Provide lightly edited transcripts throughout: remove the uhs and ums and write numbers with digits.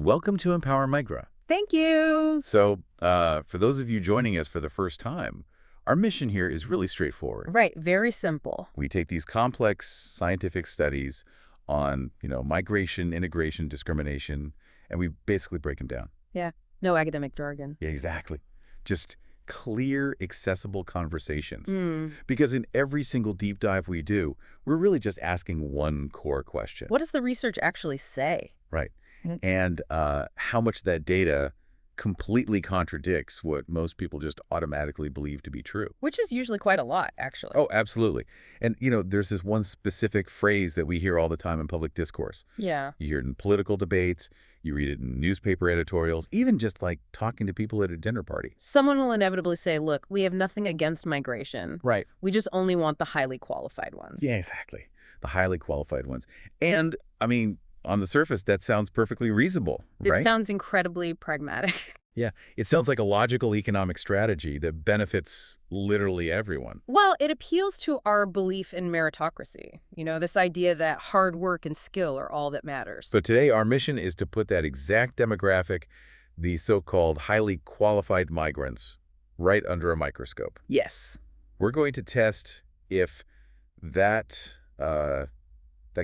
Welcome to EmpowerMigra. Thank you. So, for those of you joining us for the first time, our mission here is really straightforward. Right, very simple. We take these complex scientific studies on, migration, integration, discrimination, and we basically break them down. Yeah, no academic jargon. Yeah, exactly. Just clear, accessible conversations. Mm. Because in every single deep dive we do, we're really just asking one core question. What does the research actually say? Right. And how much that data completely contradicts what most people just automatically believe to be true. Which is usually quite a lot, actually. Oh, absolutely. And, there's this one specific phrase that we hear all the time in public discourse. Yeah. You hear it in political debates, you read it in newspaper editorials, even just like talking to people at a dinner party. Someone will inevitably say, look, we have nothing against migration. Right. We just only want the highly qualified ones. Yeah, exactly. The highly qualified ones. And, on the surface, that sounds perfectly reasonable, right? It sounds incredibly pragmatic. Yeah, it sounds like a logical economic strategy that benefits literally everyone. Well, it appeals to our belief in meritocracy. This idea that hard work and skill are all that matters. So today, our mission is to put that exact demographic, the so-called highly qualified migrants, right under a microscope. Yes. We're going to test if that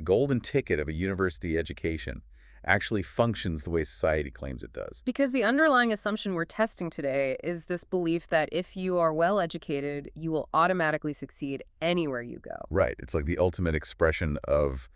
golden ticket of a university education actually functions the way society claims it does. Because the underlying assumption we're testing today is this belief that if you are well-educated, you will automatically succeed anywhere you go. Right. It's like the ultimate expression of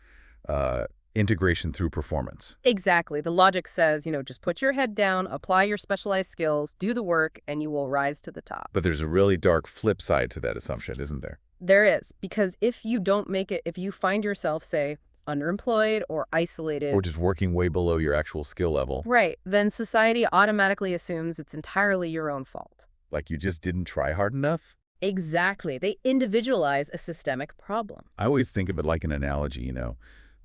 integration through performance. Exactly. The logic says, just put your head down, apply your specialized skills, do the work, and you will rise to the top. But there's a really dark flip side to that assumption, isn't there? There is, because if you don't make it, if you find yourself, say, underemployed or isolated, or just working way below your actual skill level. Right. Then society automatically assumes it's entirely your own fault. Like you just didn't try hard enough? Exactly. They individualize a systemic problem. I always think of it like an analogy,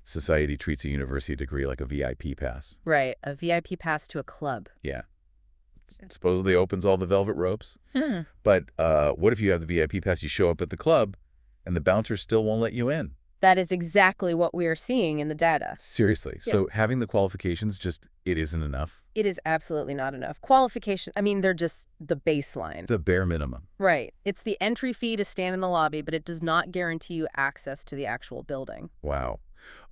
Society treats a university degree like a VIP pass. Right. A VIP pass to a club. Yeah. Supposedly opens all the velvet ropes. But what if you have the VIP pass, you show up at the club, and the bouncer still won't let you in? That is exactly what we are seeing in the data. Seriously. Yeah. So having the qualifications it isn't enough? It is absolutely not enough. Qualifications, they're just the baseline. The bare minimum. Right. It's the entry fee to stand in the lobby, but it does not guarantee you access to the actual building. Wow.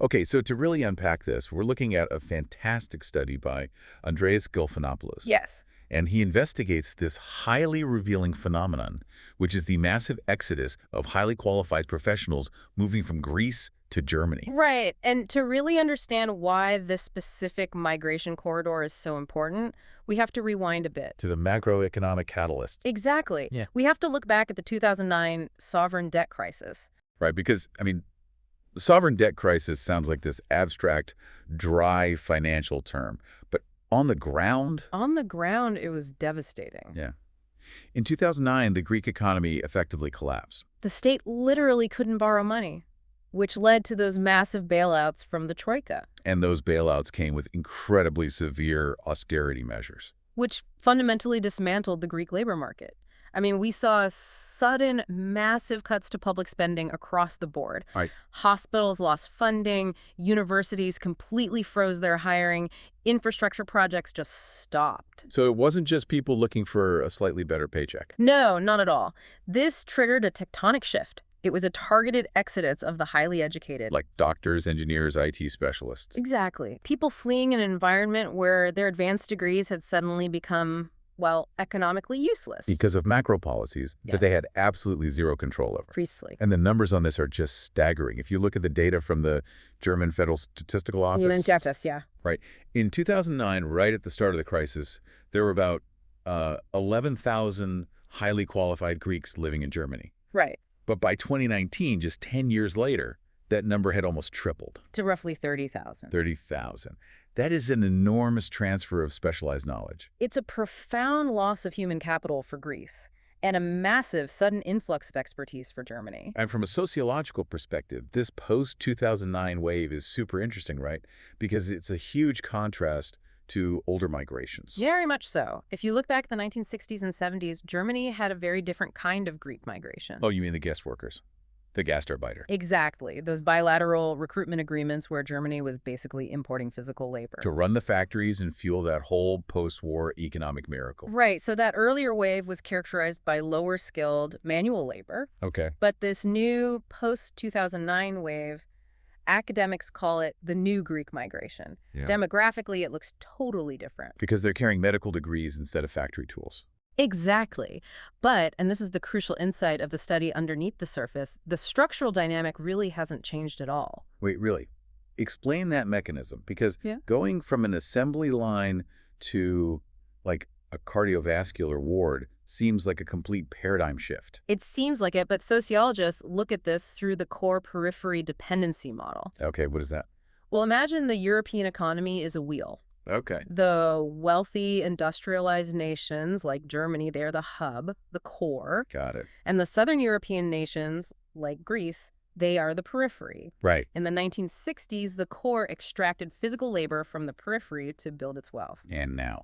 Okay, so to really unpack this, we're looking at a fantastic study by Andreas Gilfanopoulos. Yes. And he investigates this highly revealing phenomenon, which is the massive exodus of highly qualified professionals moving from Greece to Germany. Right. And to really understand why this specific migration corridor is so important, we have to rewind a bit. To the macroeconomic catalysts. Exactly. Yeah. We have to look back at the 2009 sovereign debt crisis. Right, because, the sovereign debt crisis sounds like this abstract, dry financial term. But on the ground? On the ground, it was devastating. Yeah. In 2009, the Greek economy effectively collapsed. The state literally couldn't borrow money, which led to those massive bailouts from the Troika. And those bailouts came with incredibly severe austerity measures. Which fundamentally dismantled the Greek labor market. We saw sudden, massive cuts to public spending across the board. Right. Hospitals lost funding, universities completely froze their hiring, infrastructure projects just stopped. So it wasn't just people looking for a slightly better paycheck. No, not at all. This triggered a tectonic shift. It was a targeted exodus of the highly educated. Like doctors, engineers, IT specialists. Exactly. People fleeing an environment where their advanced degrees had suddenly become, economically useless. Because of macro policies that they had absolutely zero control over. Precisely. And the numbers on this are just staggering. If you look at the data from the German Federal Statistical Office. Yeah. Right. In 2009, right at the start of the crisis, there were about 11,000 highly qualified Greeks living in Germany. Right. But by 2019, just 10 years later, that number had almost tripled. To roughly 30,000. 30,000. That is an enormous transfer of specialized knowledge. It's a profound loss of human capital for Greece and a massive sudden influx of expertise for Germany. And from a sociological perspective, this post-2009 wave is super interesting, right? Because it's a huge contrast to older migrations. Very much so. If you look back at the 1960s and 70s, Germany had a very different kind of Greek migration. Oh, you mean the guest workers? The Gastarbeiter. Exactly. Those bilateral recruitment agreements where Germany was basically importing physical labor. To run the factories and fuel that whole post-war economic miracle. Right. So that earlier wave was characterized by lower skilled manual labor. Okay. But this new post-2009 wave, academics call it the new Greek migration. Yeah. Demographically, it looks totally different. Because they're carrying medical degrees instead of factory tools. Exactly. But, and this is the crucial insight of the study underneath the surface, the structural dynamic really hasn't changed at all. Wait, really? Explain that mechanism, because Yeah. going from an assembly line to, like, a cardiovascular ward seems like a complete paradigm shift. It seems like it, but sociologists look at this through the core periphery dependency model. Okay, what is that? Well, imagine the European economy is a wheel. Okay. The wealthy, industrialized nations like Germany, they're the hub, the core. Got it. And the southern European nations, like Greece, they are the periphery. Right. In the 1960s, the core extracted physical labor from the periphery to build its wealth. And now?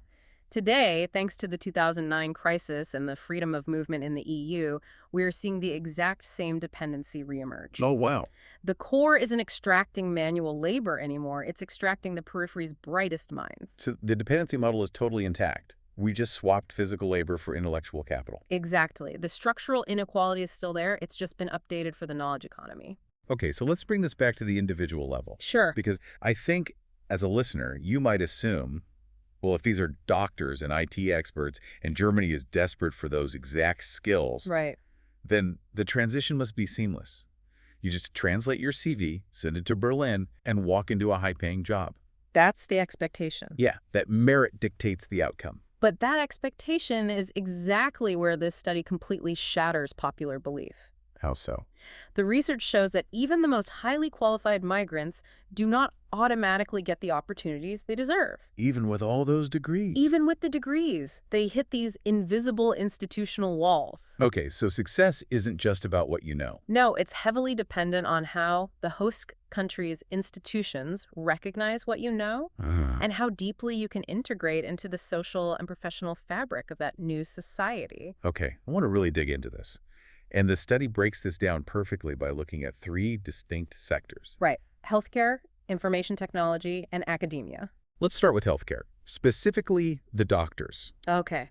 Today, thanks to the 2009 crisis and the freedom of movement in the EU, we're seeing the exact same dependency reemerge. Oh, wow. The core isn't extracting manual labor anymore. It's extracting the periphery's brightest minds. So the dependency model is totally intact. We just swapped physical labor for intellectual capital. Exactly. The structural inequality is still there. It's just been updated for the knowledge economy. Okay, so let's bring this back to the individual level. Sure. Because I think, as a listener, you might assume, well, if these are doctors and IT experts and Germany is desperate for those exact skills, Right. then the transition must be seamless. You just translate your CV, send it to Berlin, and walk into a high-paying job. That's the expectation. Yeah, that merit dictates the outcome. But that expectation is exactly where this study completely shatters popular belief. How so? The research shows that even the most highly qualified migrants do not automatically get the opportunities they deserve. Even with all those degrees? Even with the degrees, they hit these invisible institutional walls. Okay, so success isn't just about what you know. No, it's heavily dependent on how the host country's institutions recognize what you know and how deeply you can integrate into the social and professional fabric of that new society. Okay, I want to really dig into this. And the study breaks this down perfectly by looking at 3 distinct sectors. Right. Healthcare, information technology, and academia. Let's start with healthcare, specifically the doctors. Okay.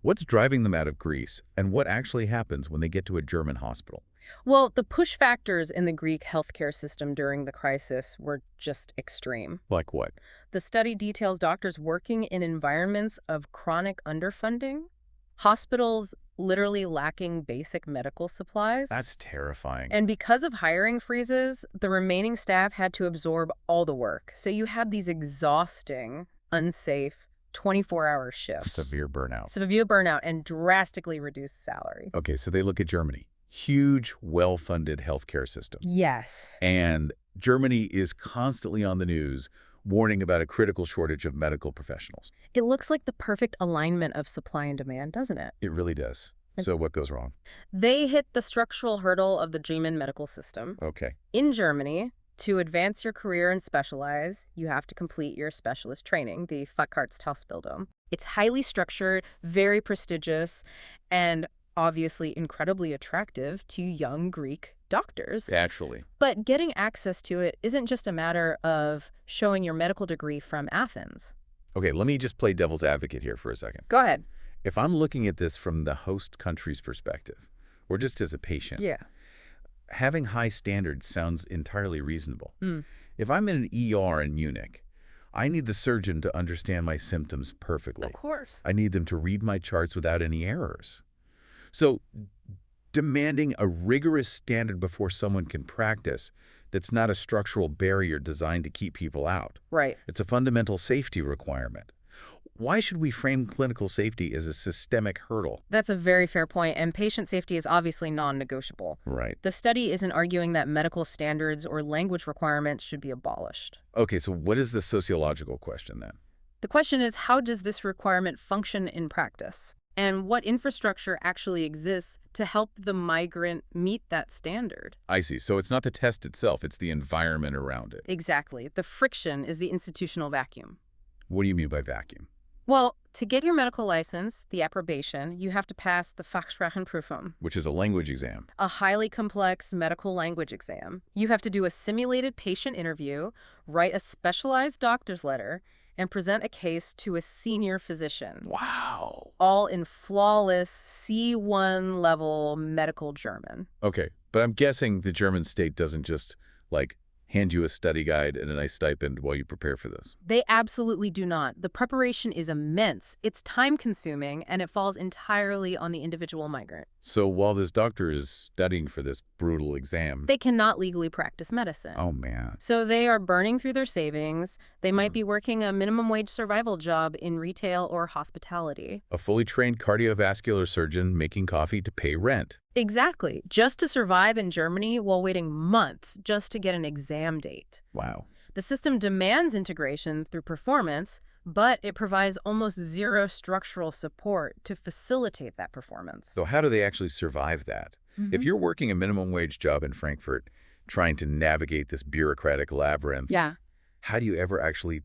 What's driving them out of Greece, and what actually happens when they get to a German hospital? Well, the push factors in the Greek healthcare system during the crisis were just extreme. Like what? The study details doctors working in environments of chronic underfunding, hospitals literally lacking basic medical supplies. That's terrifying. And because of hiring freezes, the remaining staff had to absorb all the work. So you had these exhausting, unsafe, 24-hour shifts. Severe burnout. Severe burnout and drastically reduced salary. Okay, so they look at Germany. Huge, well-funded healthcare system. Yes. And Germany is constantly on the news warning about a critical shortage of medical professionals. It looks like the perfect alignment of supply and demand, doesn't it? It really does. So what goes wrong? They hit the structural hurdle of the German medical system. Okay. In Germany, to advance your career and specialize, you have to complete your specialist training, the Facharztausbildung. It's highly structured, very prestigious, and obviously incredibly attractive to young Greek doctors. Naturally. But getting access to it isn't just a matter of showing your medical degree from Athens. Okay, let me just play devil's advocate here for a second. Go ahead. If I'm looking at this from the host country's perspective, or just as a patient, Yeah. having high standards sounds entirely reasonable. Mm. If I'm in an ER in Munich, I need the surgeon to understand my symptoms perfectly. Of course. I need them to read my charts without any errors. So demanding a rigorous standard before someone can practice, that's not a structural barrier designed to keep people out. Right. It's a fundamental safety requirement. Why should we frame clinical safety as a systemic hurdle? That's a very fair point, and patient safety is obviously non-negotiable. Right. The study isn't arguing that medical standards or language requirements should be abolished. Okay, so what is the sociological question then? The question is, how does this requirement function in practice? And what infrastructure actually exists to help the migrant meet that standard? I see. So it's not the test itself, it's the environment around it. Exactly. The friction is the institutional vacuum. What do you mean by vacuum? Well, To get your medical license, the approbation, you have to pass the Fachsprachenprüfung, which is a language exam. a highly complex medical language exam. You have to do a simulated patient interview, write a specialized doctor's letter, and present a case to a senior physician. Wow. All in flawless C1 level medical German. Okay, but I'm guessing the German state doesn't just, like, hand you a study guide and a nice stipend while you prepare for this. They absolutely do not. The preparation is immense, it's time-consuming, and it falls entirely on the individual migrant. So while this doctor is studying for this brutal exam... They cannot legally practice medicine. Oh, man. So they are burning through their savings. They might be working a minimum wage survival job in retail or hospitality. A fully trained cardiovascular surgeon making coffee to pay rent. Exactly. Just to survive in Germany while waiting months just to get an exam date. Wow. The system demands integration through performance, but it provides almost zero structural support to facilitate that performance. So how do they actually survive that? If you're working a minimum wage job in Frankfurt, trying to navigate this bureaucratic labyrinth, how do you ever actually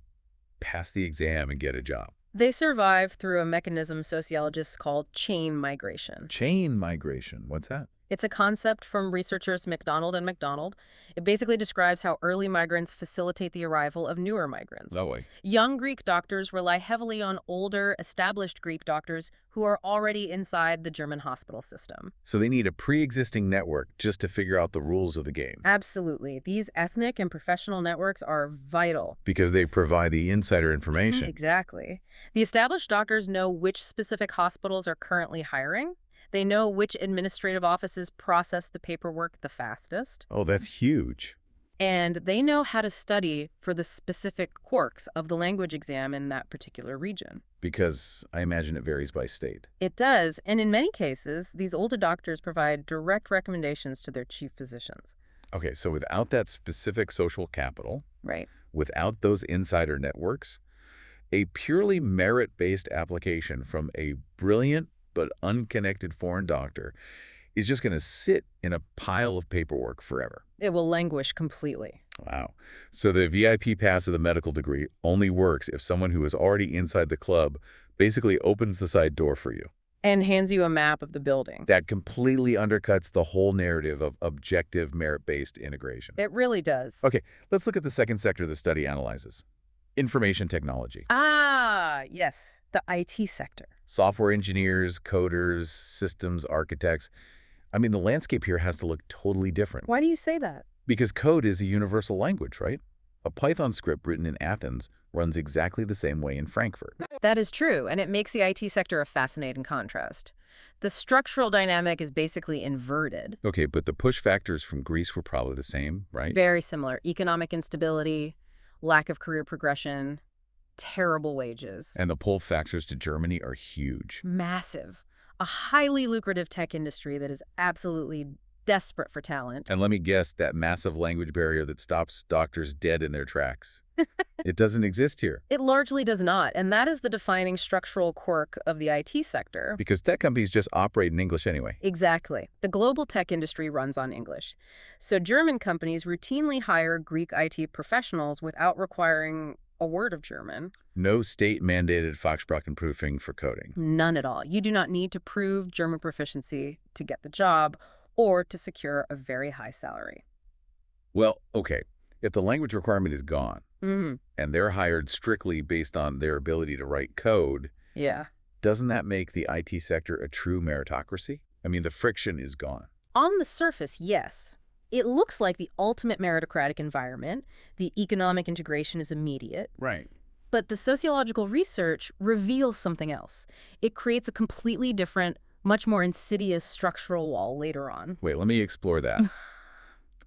pass the exam and get a job? They survive through a mechanism sociologists call chain migration. Chain migration. What's that? It's a concept from researchers McDonald and McDonald. It basically describes how early migrants facilitate the arrival of newer migrants. Oh, way. Young Greek doctors rely heavily on older, established Greek doctors who are already inside the German hospital system. So they need a pre-existing network just to figure out the rules of the game. Absolutely. These ethnic and professional networks are vital. Because they provide the insider information. Exactly. The established doctors know which specific hospitals are currently hiring. They know which administrative offices process the paperwork the fastest. Oh, that's huge. And they know how to study for the specific quirks of the language exam in that particular region. Because I imagine it varies by state. It does, and in many cases, these older doctors provide direct recommendations to their chief physicians. Okay, so without that specific social capital, Right. without those insider networks, a purely merit-based application from a brilliant but unconnected foreign doctor is just going to sit in a pile of paperwork forever. It will languish completely. Wow. So the VIP pass of the medical degree only works if someone who is already inside the club basically opens the side door for you. And hands you a map of the building. That completely undercuts the whole narrative of objective merit-based integration. It really does. Okay, let's look at the second sector the study analyzes. Information technology. Ah, yes, the IT sector. Software engineers, coders, systems architects. I mean, the landscape here has to look totally different. Why do you say that? Because code is a universal language, right? A Python script written in Athens runs exactly the same way in Frankfurt. That is true, and it makes the IT sector a fascinating contrast. The structural dynamic is basically inverted. Okay, but the push factors from Greece were probably the same, right? Very similar. Economic instability, lack of career progression, terrible wages. And the pull factors to Germany are huge. Massive. A highly lucrative tech industry that is absolutely desperate for talent. And let me guess, that massive language barrier that stops doctors dead in their tracks. It doesn't exist here. It largely does not, and that is the defining structural quirk of the IT sector. Because tech companies just operate in English anyway. Exactly. The global tech industry runs on English. So German companies routinely hire Greek IT professionals without requiring a word of German. No state-mandated Fachsprachenprüfung for coding. None at all. You do not need to prove German proficiency to get the job or to secure a very high salary. Well, okay, if the language requirement is gone, Mm-hmm. and they're hired strictly based on their ability to write code, Yeah. doesn't that make the IT sector a true meritocracy? I mean, the friction is gone. On the surface, yes. It looks like the ultimate meritocratic environment. The economic integration is immediate. Right. But the sociological research reveals something else. It creates a completely different, much more insidious structural wall later on. Wait, let me explore that.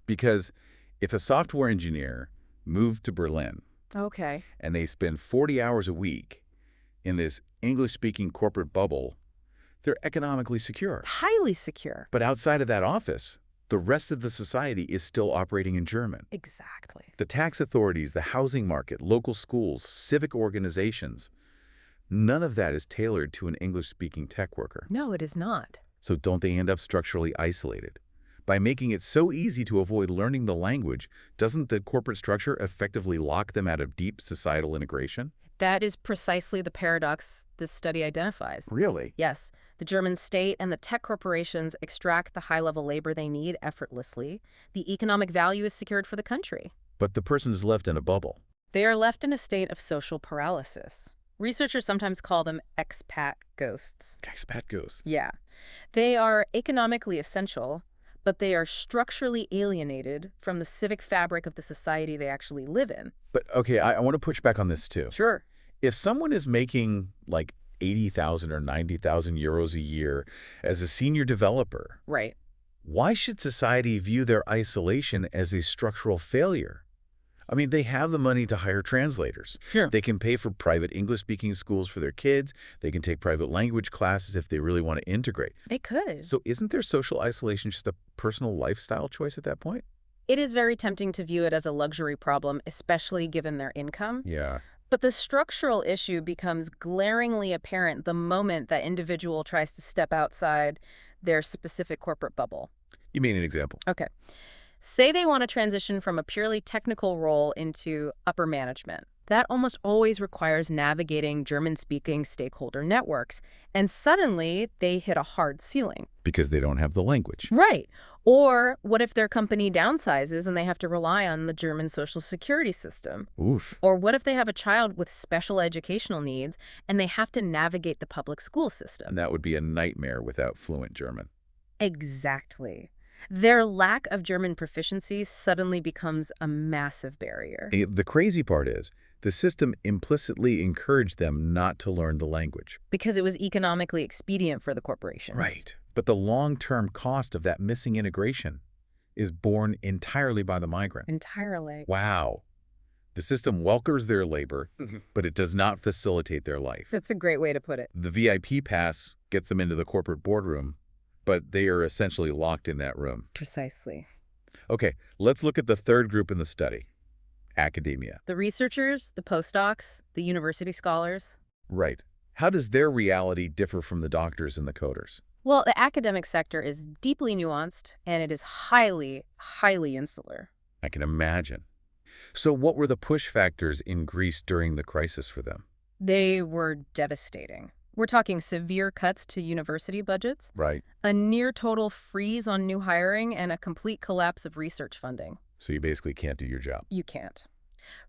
Because if a software engineer moved to Berlin Okay. and they spend 40 hours a week in this English-speaking corporate bubble, they're economically secure. Highly secure. But outside of that office, the rest of the society is still operating in German. Exactly. The tax authorities, the housing market, local schools, civic organizations, none of that is tailored to an English-speaking tech worker. No, it is not. So don't they end up structurally isolated? By making it so easy to avoid learning the language, doesn't the corporate structure effectively lock them out of deep societal integration? That is precisely the paradox this study identifies. Really? Yes, the German state and the tech corporations extract the high-level labor they need effortlessly. The economic value is secured for the country. But the person is left in a bubble. They are left in a state of social paralysis. Researchers sometimes call them expat ghosts. Expat ghosts. Yeah. They are economically essential, but they are structurally alienated from the civic fabric of the society they actually live in. But, okay, I want to push back on this, too. Sure. If someone is making, like, 80,000 or 90,000 euros a year as a senior developer, Right. why should society view their isolation as a structural failure? I mean, they have the money to hire translators. Sure. They can pay for private English-speaking schools for their kids. They can take private language classes if they really want to integrate. They could. So isn't their social isolation just a personal lifestyle choice at that point? It is very tempting to view it as a luxury problem, especially given their income. Yeah. But the structural issue becomes glaringly apparent the moment that individual tries to step outside their specific corporate bubble. You mean an example? Okay. Say they want to transition from a purely technical role into upper management. That almost always requires navigating German-speaking stakeholder networks, and suddenly they hit a hard ceiling. Because they don't have the language. Right. Or what if their company downsizes and they have to rely on the German social security system? Oof. Or what if they have a child with special educational needs and they have to navigate the public school system? And that would be a nightmare without fluent German. Exactly. Their lack of German proficiency suddenly becomes a massive barrier. The crazy part is, the system implicitly encouraged them not to learn the language. Because it was economically expedient for the corporation. Right. But the long-term cost of that missing integration is borne entirely by the migrant. Entirely. Wow. The system welcomes their labor, but it does not facilitate their life. That's a great way to put it. The VIP pass gets them into the corporate boardroom, but they are essentially locked in that room. Precisely. Okay, let's look at the third group in the study, academia. The researchers, the postdocs, the university scholars. Right. How does their reality differ from the doctors and the coders? Well, the academic sector is deeply nuanced, and it is highly, highly insular. I can imagine. So what were the push factors in Greece during the crisis for them? They were devastating. We're talking severe cuts to university budgets, Right. a near-total freeze on new hiring, and a complete collapse of research funding. So you basically can't do your job. You can't.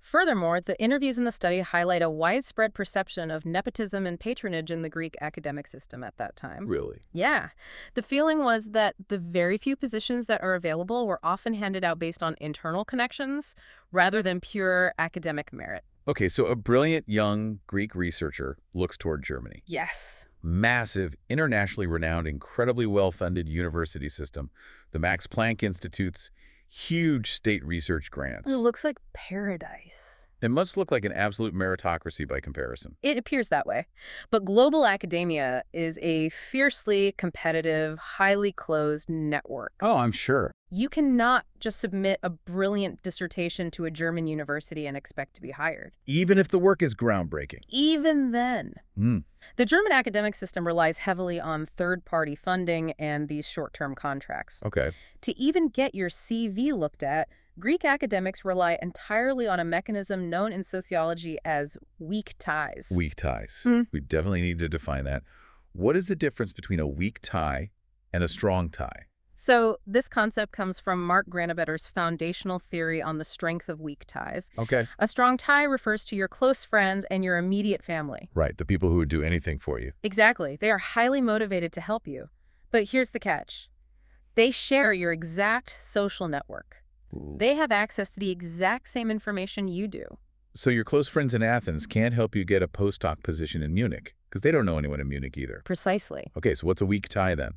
Furthermore, the interviews in the study highlight a widespread perception of nepotism and patronage in the Greek academic system at that time. Really? Yeah. The feeling was that the very few positions that are available were often handed out based on internal connections rather than pure academic merit. Okay, so a brilliant young Greek researcher looks toward Germany. Yes. Massive, internationally renowned, incredibly well-funded university system, the Max Planck Institutes, huge state research grants. It looks like paradise. It must look like an absolute meritocracy by comparison. It appears that way. But global academia is a fiercely competitive, highly closed network. Oh, I'm sure. You cannot just submit a brilliant dissertation to a German university and expect to be hired. Even if the work is groundbreaking. Even then. Hmm. The German academic system relies heavily on third-party funding and these short-term contracts. Okay. To even get your CV looked at, Greek academics rely entirely on a mechanism known in sociology as weak ties. Weak ties. Hmm. We definitely need to define that. What is the difference between a weak tie and a strong tie? So this concept comes from Mark Granabetter's foundational theory on the strength of weak ties. Okay. A strong tie refers to your close friends and your immediate family. Right, the people who would do anything for you. Exactly. They are highly motivated to help you. But here's the catch. They share your exact social network. They have access to the exact same information you do. So your close friends in Athens can't help you get a postdoc position in Munich, because they don't know anyone in Munich either. Precisely. Okay, so what's a weak tie then?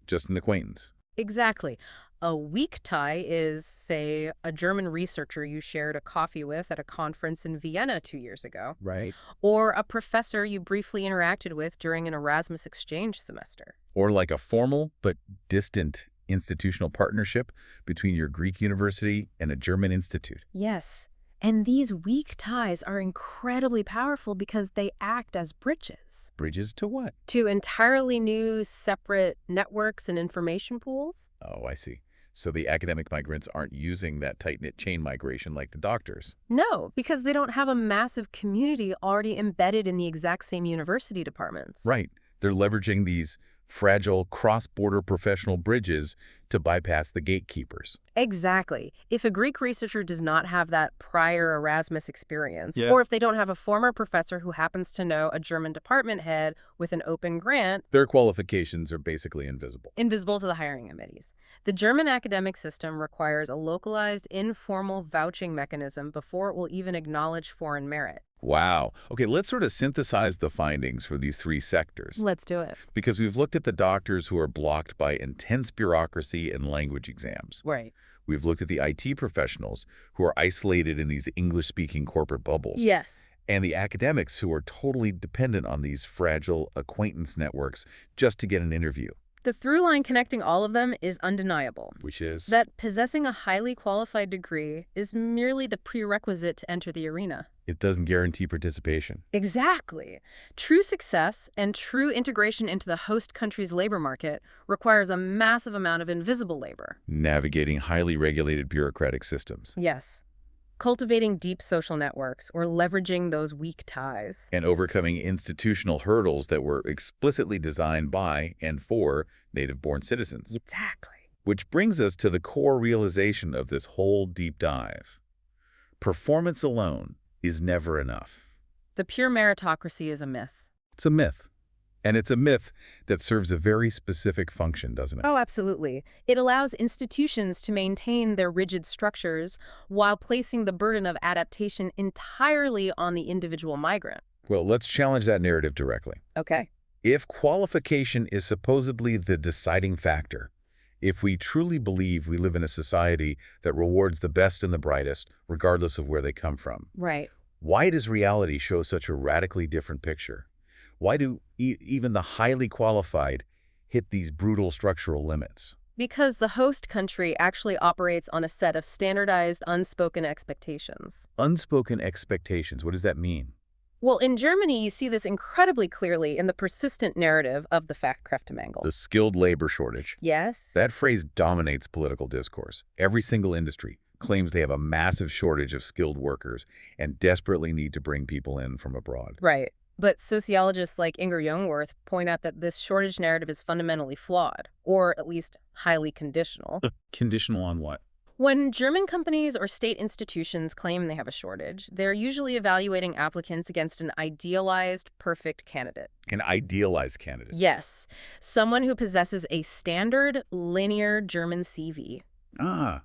Just an acquaintance. Exactly. A weak tie is, say, a German researcher you shared a coffee with at a conference in Vienna 2 years ago. Right. Or a professor you briefly interacted with during an Erasmus exchange semester. Or like a formal but distant institutional partnership between your Greek university and a German institute. Yes. And these weak ties are incredibly powerful because they act as bridges. Bridges to what? To entirely new, separate networks and information pools. Oh, I see. So the academic migrants aren't using that tight-knit chain migration like the doctors. No, because they don't have a massive community already embedded in the exact same university departments. Right. They're leveraging these fragile cross-border professional bridges to bypass the gatekeepers. Exactly. If a Greek researcher does not have that prior Erasmus experience, Yeah. or if they don't have a former professor who happens to know a German department head with an open grant, Their qualifications are basically invisible. invisible to the hiring committees. The German academic system requires a localized, informal vouching mechanism before it will even acknowledge foreign merit. Wow. Okay, let's sort of synthesize the findings for these three sectors. Let's do it. Because we've looked at the doctors who are blocked by intense bureaucracy and language exams. Right. We've looked at the IT professionals who are isolated in these English-speaking corporate bubbles. Yes. And the academics who are totally dependent on these fragile acquaintance networks just to get an interview. The through line connecting all of them is undeniable. Which is? That possessing a highly qualified degree is merely the prerequisite to enter the arena. It doesn't guarantee participation. Exactly. True success and true integration into the host country's labor market requires a massive amount of invisible labor. Navigating highly regulated bureaucratic systems. Yes. Cultivating deep social networks or leveraging those weak ties. And overcoming institutional hurdles that were explicitly designed by and for native-born citizens. Exactly. Which brings us to the core realization of this whole deep dive. Performance alone is never enough. The pure meritocracy is a myth. It's a myth. And it's a myth that serves a very specific function, doesn't it? Oh, absolutely. It allows institutions to maintain their rigid structures while placing the burden of adaptation entirely on the individual migrant. Well, let's challenge that narrative directly. Okay. If qualification is supposedly the deciding factor, if we truly believe we live in a society that rewards the best and the brightest, regardless of where they come from, Right. why does reality show such a radically different picture? Why do even the highly qualified hit these brutal structural limits? Because the host country actually operates on a set of standardized, unspoken expectations. Unspoken expectations, what does that mean? Well, in Germany, you see this incredibly clearly in the persistent narrative of the Fachkräftemangel. The skilled labor shortage. Yes. That phrase dominates political discourse. Every single industry claims they have a massive shortage of skilled workers and desperately need to bring people in from abroad. Right. But sociologists like Inger Jungwirth point out that this shortage narrative is fundamentally flawed, or at least highly conditional. Conditional on what? When German companies or state institutions claim they have a shortage, they're usually evaluating applicants against an idealized, perfect candidate. An idealized candidate. Yes, someone who possesses a standard, linear German CV. Ah,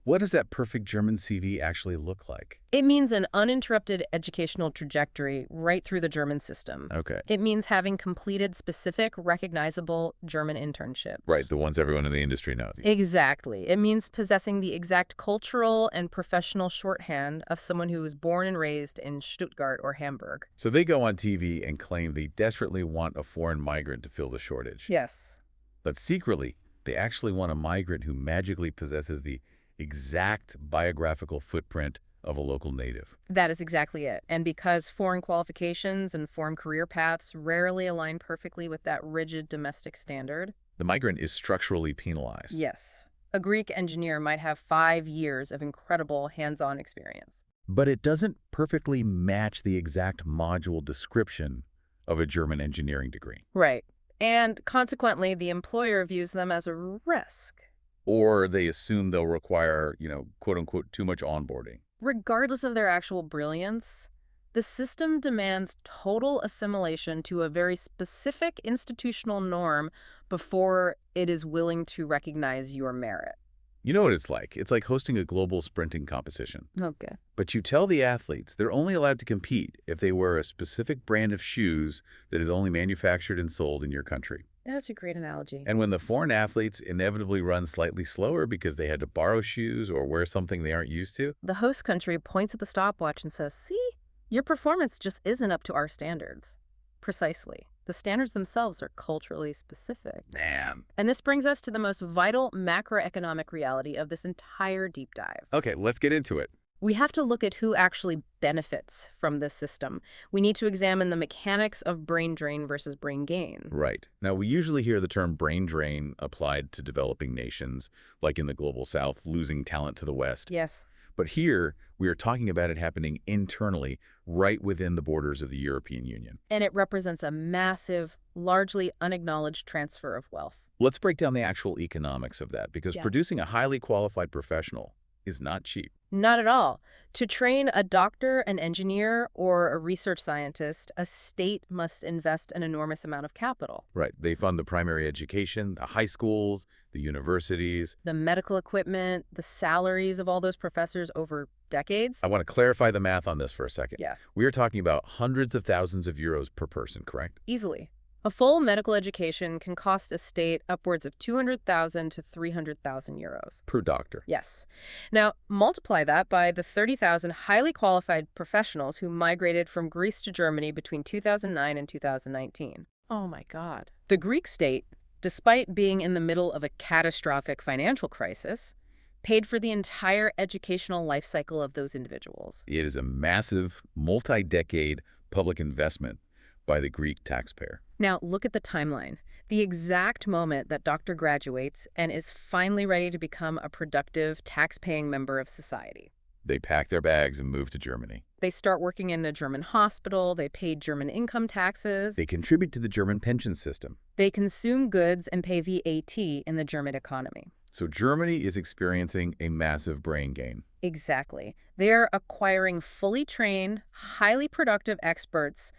what does that perfect German CV actually look like? It means an uninterrupted educational trajectory right through the German system. Okay. It means having completed specific, recognizable German internships. Right, the ones everyone in the industry knows. Exactly. It means possessing the exact cultural and professional shorthand of someone who was born and raised in Stuttgart or Hamburg. So they go on TV and claim they desperately want a foreign migrant to fill the shortage. Yes. But secretly, they actually want a migrant who magically possesses the exact biographical footprint of a local native. That is exactly it. And because foreign qualifications and foreign career paths rarely align perfectly with that rigid domestic standard. The migrant is structurally penalized. Yes. A Greek engineer might have 5 years of incredible hands-on experience. But it doesn't perfectly match the exact module description of a German engineering degree. Right. And consequently, the employer views them as a risk. Or they assume they'll require, quote unquote, too much onboarding. Regardless of their actual brilliance, the system demands total assimilation to a very specific institutional norm before it is willing to recognize your merit. You know what it's like? It's like hosting a global sprinting competition. Okay. But you tell the athletes they're only allowed to compete if they wear a specific brand of shoes that is only manufactured and sold in your country. That's a great analogy. And when the foreign athletes inevitably run slightly slower because they had to borrow shoes or wear something they aren't used to, The host country points at the stopwatch and says, see, your performance just isn't up to our standards. Precisely. The standards themselves are culturally specific. damn. And this brings us to the most vital macroeconomic reality of this entire deep dive. Okay, let's get into it. We have to look at who actually benefits from this system. We need to examine the mechanics of brain drain versus brain gain. Right. Now, we usually hear the term brain drain applied to developing nations, like in the Global South, losing talent to the West. Yes. But here, we are talking about it happening internally, right within the borders of the European Union. And it represents a massive, largely unacknowledged transfer of wealth. Let's break down the actual economics of that, because Yeah. producing a highly qualified professional is not cheap. Not at all. To train a doctor, an engineer, or a research scientist, a state must invest an enormous amount of capital. Right. They fund the primary education, the high schools, the universities. The medical equipment, the salaries of all those professors over decades. I want to clarify the math on this for a second. Yeah. We are talking about hundreds of thousands of euros per person, correct? Easily. A full medical education can cost a state upwards of 200,000 to 300,000 euros. Per doctor. Yes. Now, multiply that by the 30,000 highly qualified professionals who migrated from Greece to Germany between 2009 and 2019. Oh my God. The Greek state, despite being in the middle of a catastrophic financial crisis, paid for the entire educational life cycle of those individuals. It is a massive, multi-decade public investment by the Greek taxpayer. Now, look at the timeline. The exact moment that doctor graduates and is finally ready to become a productive, tax-paying member of society. They pack their bags and move to Germany. They start working in a German hospital. They pay German income taxes. They contribute to the German pension system. They consume goods and pay VAT in the German economy. So Germany is experiencing a massive brain gain. Exactly. They're acquiring fully trained, highly productive experts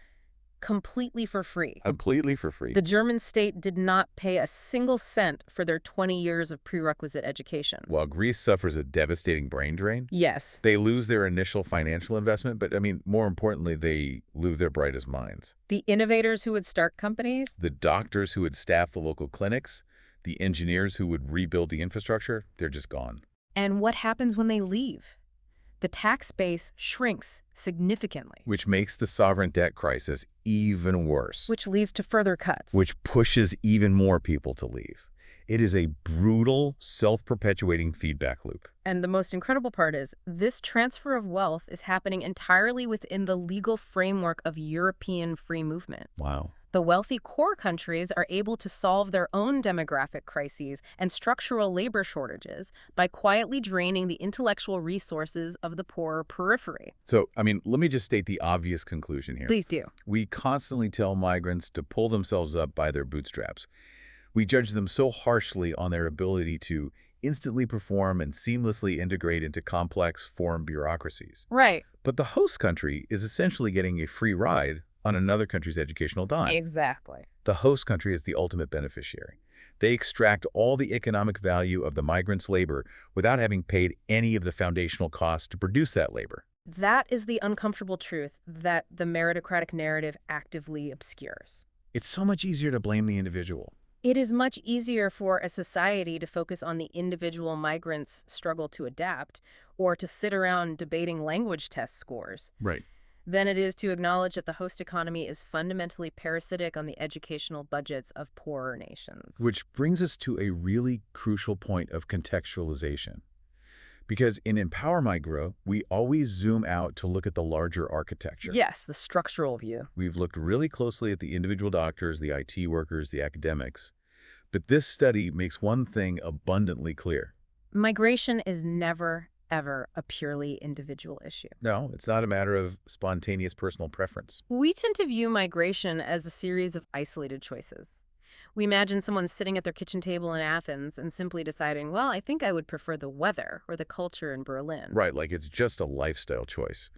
completely for free. Completely for free. The German state did not pay a single cent for their 20 years of prerequisite education. While Greece suffers a devastating brain drain, Yes. they lose their initial financial investment, but more importantly, they lose their brightest minds. The innovators who would start companies? The doctors who would staff the local clinics, the engineers who would rebuild the infrastructure, they're just gone. And what happens when they leave? The tax base shrinks significantly. Which makes the sovereign debt crisis even worse. Which leads to further cuts. Which pushes even more people to leave. It is a brutal, self-perpetuating feedback loop. And the most incredible part is, this transfer of wealth is happening entirely within the legal framework of European free movement. Wow. The wealthy core countries are able to solve their own demographic crises and structural labor shortages by quietly draining the intellectual resources of the poorer periphery. So, let me just state the obvious conclusion here. Please do. We constantly tell migrants to pull themselves up by their bootstraps. We judge them so harshly on their ability to instantly perform and seamlessly integrate into complex foreign bureaucracies. Right. But the host country is essentially getting a free ride on another country's educational dime. Exactly. The host country is the ultimate beneficiary. They extract all the economic value of the migrant's labor without having paid any of the foundational costs to produce that labor. That is the uncomfortable truth that the meritocratic narrative actively obscures. It's so much easier to blame the individual. It is much easier for a society to focus on the individual migrant's struggle to adapt or to sit around debating language test scores. Right. Than it is to acknowledge that the host economy is fundamentally parasitic on the educational budgets of poorer nations. Which brings us to a really crucial point of contextualization. Because in ofEmpowerMigra, we always zoom out to look at the larger architecture. Yes, the structural view. We've looked really closely at the individual doctors, the IT workers, the academics. But this study makes one thing abundantly clear. Migration is never, ever a purely individual issue. No, it's not a matter of spontaneous personal preference. We tend to view migration as a series of isolated choices. We imagine someone sitting at their kitchen table in Athens and simply deciding, well, I think I would prefer the weather or the culture in Berlin. Right, like it's just a lifestyle choice.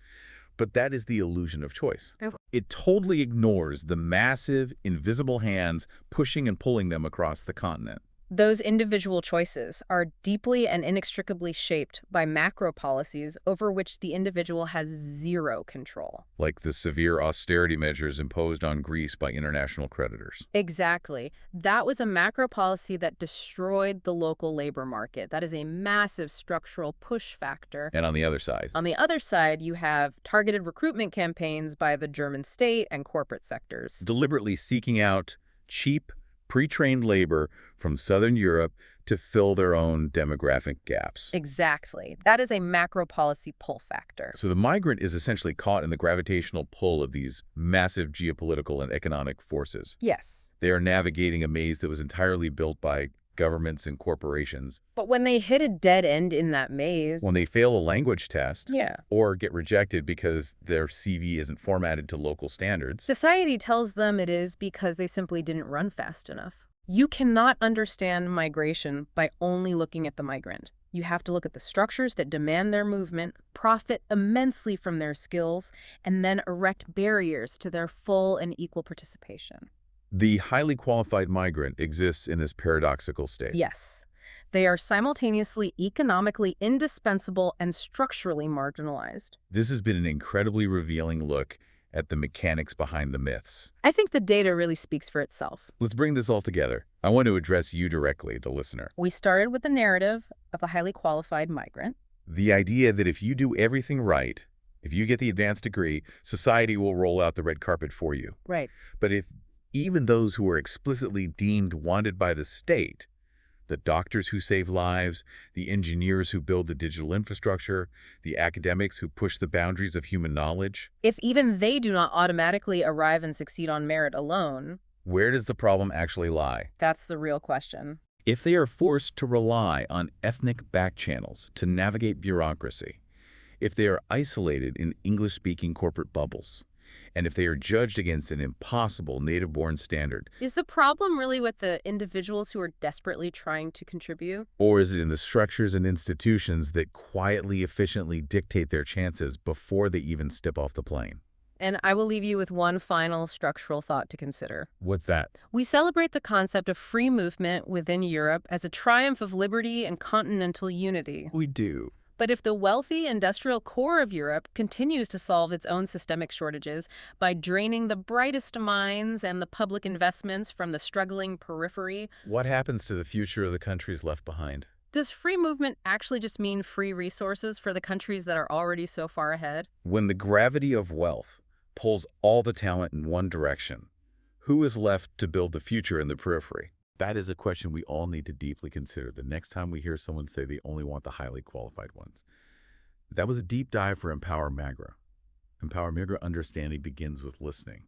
But that is the illusion of choice. Oh. It totally ignores the massive, invisible hands pushing and pulling them across the continent. Those individual choices are deeply and inextricably shaped by macro policies over which the individual has zero control. Like the severe austerity measures imposed on Greece by international creditors. Exactly. That was a macro policy that destroyed the local labor market. That is a massive structural push factor. And on the other side? On the other side, you have targeted recruitment campaigns by the German state and corporate sectors. Deliberately seeking out cheap, pre-trained labor from Southern Europe to fill their own demographic gaps. Exactly. That is a macro policy pull factor. So the migrant is essentially caught in the gravitational pull of these massive geopolitical and economic forces. Yes. They are navigating a maze that was entirely built by governments and corporations. But when they hit a dead end in that maze... When they fail a language test, Yeah. or get rejected because their CV isn't formatted to local standards, Society tells them it is because they simply didn't run fast enough. You cannot understand migration by only looking at the migrant. You have to look at the structures that demand their movement, profit immensely from their skills, and then erect barriers to their full and equal participation. the highly qualified migrant exists in this paradoxical state. Yes. They are simultaneously economically indispensable and structurally marginalized. This has been an incredibly revealing look at the mechanics behind the myths. I think the data really speaks for itself. Let's bring this all together. I want to address you directly, the listener. We started with the narrative of a highly qualified migrant. The idea that if you do everything right, if you get the advanced degree, society will roll out the red carpet for you. Right. But if even those who are explicitly deemed wanted by the state, the doctors who save lives, the engineers who build the digital infrastructure, the academics who push the boundaries of human knowledge, If even they do not automatically arrive and succeed on merit alone, where does the problem actually lie? that's the real question. If they are forced to rely on ethnic back channels to navigate bureaucracy, if they are isolated in English-speaking corporate bubbles, and if they are judged against an impossible native-born standard, Is the problem really with the individuals who are desperately trying to contribute? or is it in the structures and institutions that quietly, efficiently dictate their chances before they even step off the plane? And I will leave you with one final structural thought to consider. What's that? We celebrate the concept of free movement within Europe as a triumph of liberty and continental unity. We do. But if the wealthy industrial core of Europe continues to solve its own systemic shortages by draining the brightest minds and the public investments from the struggling periphery, What happens to the future of the countries left behind? does free movement actually just mean free resources for the countries that are already so far ahead? When the gravity of wealth pulls all the talent in one direction, who is left to build the future in the periphery? That is a question we all need to deeply consider the next time we hear someone say they only want the highly qualified ones. That was a deep dive for EmpowerMigra. EmpowerMigra understanding begins with listening.